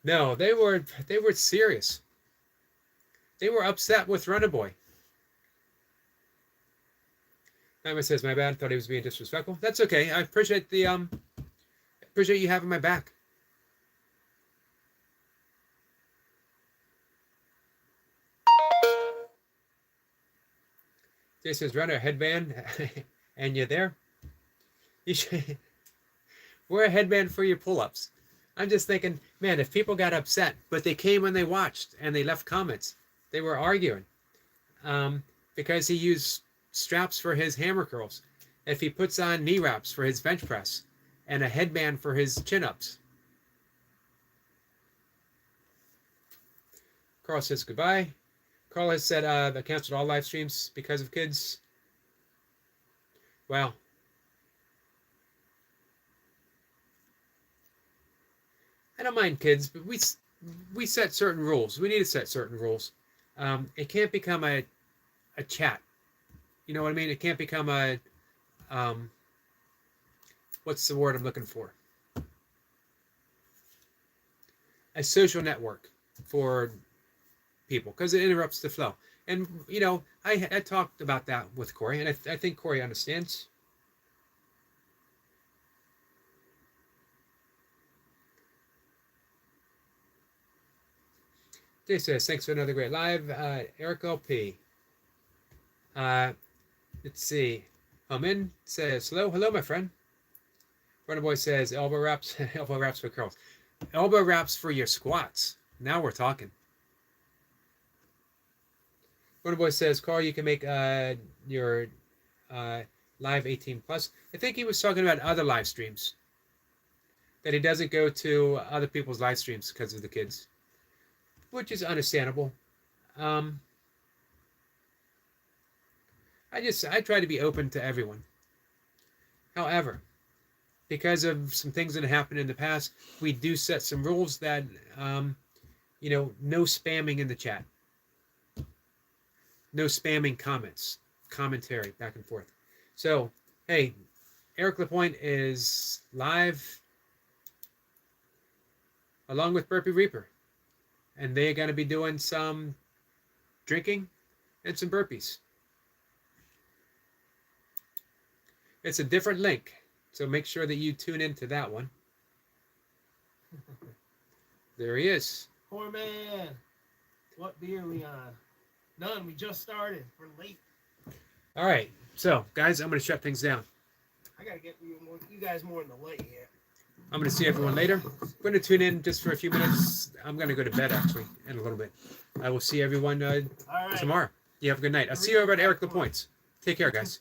No, they were serious. They were upset with Runner Boy. Nightmare says, my bad, thought he was being disrespectful. That's okay. I appreciate the appreciate you having my back. Jay says, Runner, headband, and you're there. You should wear a headband for your pull-ups. I'm just thinking, man, if people got upset, but they came when they watched and they left comments, they were arguing because he used straps for his hammer curls. If he puts on knee wraps for his bench press and a headband for his chin-ups. Carl says goodbye. Carl has said I canceled all live streams because of kids. Wow. I don't mind kids, but we set certain rules. We need to set certain rules. It can't become a chat. You know what I mean? It can't become a what's the word I'm looking for? A social network for people, because it interrupts the flow. And you know, I talked about that with Corey, and I think Corey understands. Jay says, thanks for another great live. Eric LP. Let's see. Amin says, hello, my friend. Runner Boy says, elbow wraps for curls. Elbow wraps for your squats. Now we're talking. Runner Boy says, Carl, you can make your live 18 plus. I think he was talking about other live streams. That he doesn't go to other people's live streams because of the kids, which is understandable. I try to be open to everyone. However, because of some things that happened in the past, we do set some rules that, no spamming in the chat. No spamming comments, commentary, back and forth. So, hey, Eric Lapointe is live along with Burpee Reaper. And they're going to be doing some drinking and some burpees. It's a different link, so make sure that you tune into that one. There he is. Poor man. What beer are we on? None. We just started. We're late. All right. So, guys, I'm going to shut things down. I got to get you guys more in the light here. I'm going to see everyone later. I'm going to tune in just for a few minutes. I'm going to go to bed, actually, in a little bit. I will see everyone tomorrow. You have a good night. I'll see you over at Eric Lapointe's. Take care, guys.